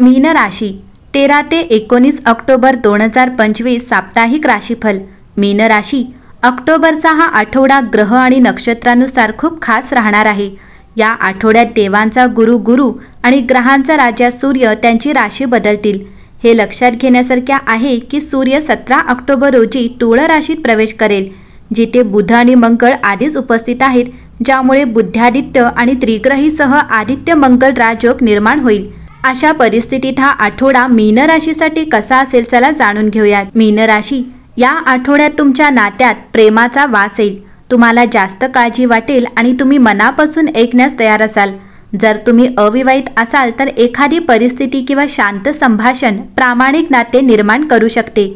मीन राशी 13 ते 19 ऑक्टोबर 2025 साप्ताहिक राशीफल। मीन राशी ऑक्टोबरचा हा आठवडा ग्रह आणि नक्षत्रानुसार खूप खास राहणार आहे। या आठवड्यात देवांचा गुरु आणि ग्रहांचा राजा सूर्य त्यांची राशी बदलतील। हे लक्षात घेण्यासारखे आहे की सूर्य 17 ऑक्टोबर रोजी तुळ राशीत प्रवेश करेल, जिथे बुध आणि मंगळ आधीच उपस्थित आहेत, ज्यामुळे बुद्धादित्य आणि त्रिग्रहीसह आदित्य मंगळ राजयोग निर्माण होईल। अशा परिस्थितीत हा आठवडा मीन राशीसाठी कसा असेल चला जाणून घेऊयात। मीन राशी या आठवड्यात तुमच्या नात्यात प्रेमाचा वास येईल। तुम्हाला जास्त काळजी वाटेल आणि तुम्ही मनापासून ऐकण्यास तयार असाल। जर तुम्ही अविवाहित असाल तर एखादी परिस्थिती किंवा शांत संभाषण प्रामाणिक नाते निर्माण करू शकते।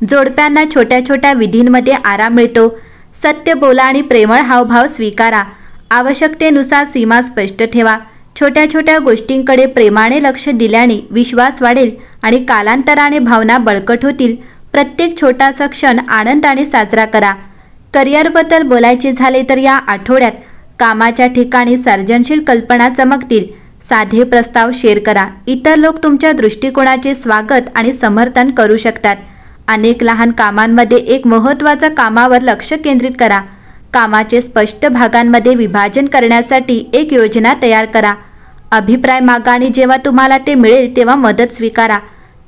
जोडप्यांना छोट्या छोट्या विधींमध्ये आराम मिळतो। सत्य बोला आणि प्रेमळ हावभाव स्वीकारा। आवश्यकतेनुसार सीमा स्पष्ट ठेवा। छोट्या छोट्या गोष्टींकडे प्रेमाने लक्ष दिल्याने विश्वास वाढेल आणि कालांतराने भावना बळकट होतील। प्रत्येक छोटासा क्षण आनंदाने साजरा करा। करिअरबद्दल बोलायचे झाले तर या आठवड्यात कामाच्या ठिकाणी सर्जनशील कल्पना चमकतील। साधे प्रस्ताव शेअर करा। इतर लोक तुमच्या दृष्टिकोनाचे स्वागत आणि समर्थन करू शकतात। अनेक लहान कामांमध्ये एक महत्त्वाच्या कामावर लक्ष केंद्रित करा। कामाचे स्पष्ट भागांमध्ये विभाजन करण्यासाठी एक योजना तयार करा। अभिप्राय मागा आणि जेव्हा तुम्हाला ते मिळेल तेव्हा मदत स्वीकारा।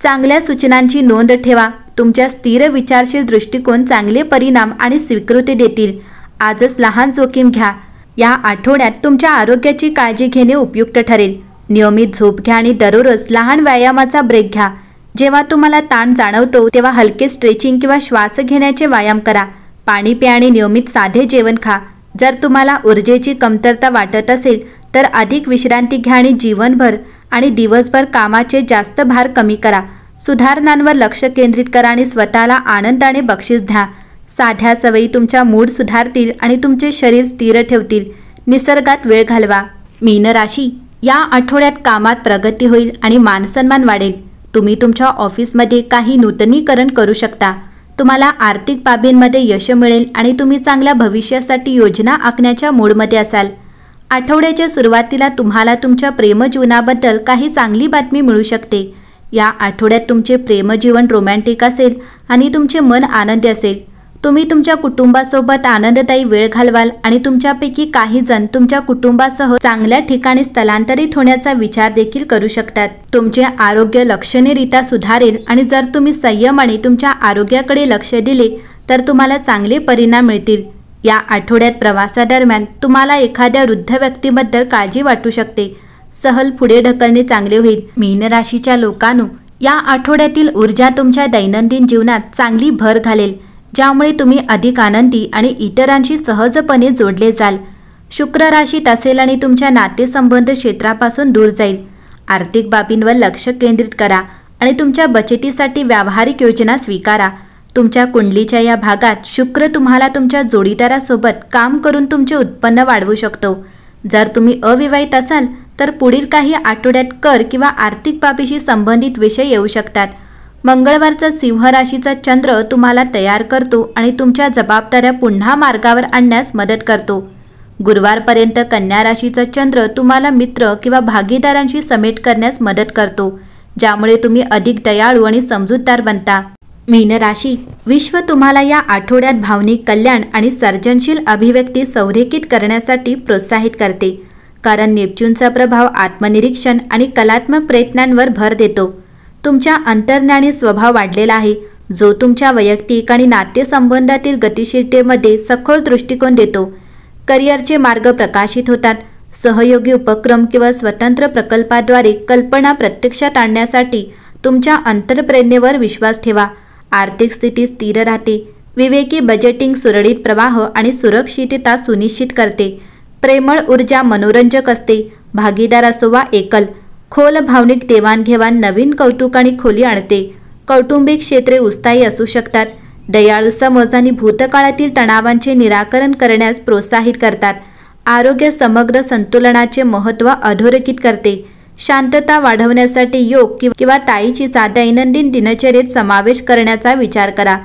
चांगल्या सूचनांची नोंद ठेवा। तुमच्या स्थिर विचारशील दृष्टिकोन चांगले परिणाम आणि स्वीकृती देतील। आजच लहान जोखीम घ्या। या आठवड्यात तुमच्या आरोग्याची काळजी घेणे उपयुक्त ठरेल। नियमित झोप घ्या आणि दररोज लहान व्यायामाचा ब्रेक घ्या। जेव्हा तुम्हाला ताण जाणवतो तेव्हा हलके स्ट्रेचिंग किंवा श्वास घेण्याचे व्यायाम करा। पाणी प्या आणि नियमित साधे जेवण खा। जर तुम्हाला ऊर्जेची कमतरता वाटत असेल तर अधिक विश्रांती घ्या आणि जीवनभर आणि दिवसभर कामाचे जास्त भार कमी करा। सुधारणांवर लक्ष केंद्रित करा आणि स्वतःला आनंदाने बक्षीस द्या। साध्या सवयी तुमचा मूड सुधारतील आणि तुमचे शरीर स्थिर ठेवतील। निसर्गात वेळ घालवा। मीन राशी या आठवड्यात कामात प्रगती होईल आणि मानसन्मान वाढेल। तुम्ही तुमच्या ऑफिसमध्ये काही नूतनीकरण करू शकता। तुम्हाला आर्थिक बाबींमध्ये यश मिळेल आणि तुम्ही चांगल्या भविष्यासाठी योजना आखण्याच्या मूडमध्ये असाल। आठवड्याच्या सुरुवातीला तुम्हाला तुमच्या प्रेमजीवनाबद्दल काही चांगली बातमी मिळू शकते। या आठवड्यात तुमचे प्रेमजीवन रोमॅन्टिक असेल आणि तुमचे मन आनंदी असेल। तुम्ही तुमच्या कुटुंबासोबत आनंददायी वेळ घालवाल आणि तुमच्यापैकी काही जण तुमच्या कुटुंबासह चांगल्या ठिकाणी स्थलांतरित होण्याचा विचार देखील करू शकतात। तुमचे आरोग्य लक्षणीयरित्या सुधारेल आणि जर तुम्ही संयमाने तुमच्या आरोग्याकडे लक्ष दिले तर तुम्हाला चांगले परिणाम मिळतील। या आठवड्यात प्रवासादरम्यान तुम्हाला एखाद्या वृद्ध व्यक्तीबद्दल काळजी वाटू शकते। सहल पुढे ढकलणे चांगले होईल। मीन राशीच्या लोकांनो, या आठवड्यातील ऊर्जा तुमच्या दैनंदिन जीवनात चांगली भर घालेल, ज्यामुळे तुम्ही अधिक आनंदी आणि इतरांशी सहजपणे जोडले जाल। शुक्र राशीत असेल आणि तुमच्या नातेसंबंध क्षेत्रापासून दूर जाईल। आर्थिक बाबींवर लक्ष केंद्रित करा आणि तुमच्या बचतीसाठी व्यावहारिक योजना स्वीकारा। तुमच्या कुंडलीच्या या भागात शुक्र तुम्हाला तुमच्या जोडीदारासोबत काम करून तुमचे उत्पन्न वाढवू शकतो। जर तुम्ही अविवाहित असाल तर पुढील काही आठवड्यात कर किंवा आर्थिक बाबीशी संबंधित विषय येऊ शकतात। मंगळवारचा सिंह राशीचा चंद्र तुम्हाला तयार करतो आणि तुमच्या जबाबदाऱ्या पुन्हा मार्गावर आणण्यास मदत करतो। गुरुवारपर्यंत कन्या राशीचा चंद्र तुम्हाला मित्र किंवा भागीदारांशी समेट करण्यास मदत करतो, ज्यामुळे तुम्ही अधिक दयाळू आणि समजूतदार बनता। मीन राशी विश्व तुम्हाला या आठवड्यात भावनिक कल्याण आणि सर्जनशील अभिव्यक्ती संरेखित करण्यासाठी प्रोत्साहित करते, कारण नेपच्यूनचा प्रभाव आत्मनिरीक्षण आणि कलात्मक प्रयत्नांवर भर देतो। तुमच्या अंतर्ज्ञानी स्वभाव वाढलेला आहे, जो तुमच्या वैयक्तिक आणि नातेसंबंधातील गतिशीलतेमध्ये सखोल दृष्टिकोन देतो। करिअरचे मार्ग प्रकाशित होतात। सहयोगी उपक्रम किंवा स्वतंत्र प्रकल्पाद्वारे कल्पना प्रत्यक्षात आणण्यासाठी तुमच्या अंतर्प्रेरणेवर विश्वास ठेवा। आर्थिक स्थिती स्थिर राहते। विवेकी बजेटिंग सुरळीत प्रवाह आणि सुरक्षितता सुनिश्चित करते। प्रेमळ ऊर्जा मनोरंजक असते। भागीदार असो वा एकल, खोल भावनिक देवाणघेवाण नवीन कौतुक आणि खोली आणते। कौटुंबिक क्षेत्रे उत्साही असू शकतात। दयाळू समज आणि भूतकाळातील तणावांचे निराकरण करण्यास प्रोत्साहित करतात। आरोग्य समग्र संतुलनाचे महत्त्व अधोरेखित करते। शांतता वाढवण्यासाठी योग किंवा ताई चीचा दैनंदिन दिनचर्येत समावेश करण्याचा विचार करा।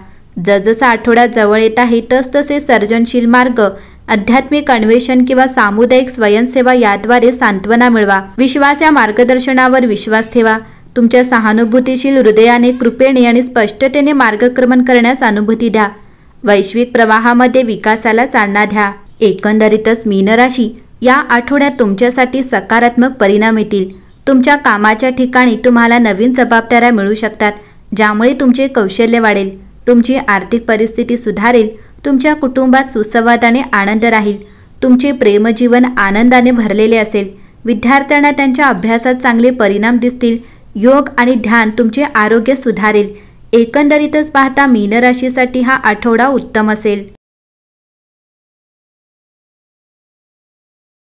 जसजसा आठवडा जवळ येत आहे तसतसे सर्जनशील मार्ग, आध्यात्मिक अन्वेषण किंवा सामुदायिक स्वयंसेवा याद्वारे सांत्वना मिळवा। विश्वास या मार्गदर्शनावर विश्वास ठेवा। तुमच्या सहानुभूतीशील हृदयाने, कृपेने आणि स्पष्टतेने मार्गक्रमण करण्यास अनुभूती द्या. वैश्विक प्रवाहामध्ये विकासाला चालना द्या. एकंदरीतच मीन राशी, या आठवड्यात तुमच्यासाठी सकारात्मक परिणाम येतील. तुमच्या कामाच्या ठिकाणी तुम्हाला नवीन जबाबदाऱ्या मिळू शकतात, ज्यामुळे तुमचे कौशल्य वाढेल. तुमची आर्थिक परिस्थिती सुधारेल. तुमच्या कुटुंबात सुसंवादाने आनंद राहील. तुमचे प्रेमजीवन आनंदाने भरलेले असेल. विद्यार्थ्यांना त्यांच्या अभ्यासात चांगले परिणाम दिसतील. योग आणि ध्यान तुमचे आरोग्य सुधारेल. एकंदरीतच पाहता मीन राशीसाठी हा आठवडा उत्तम असेल.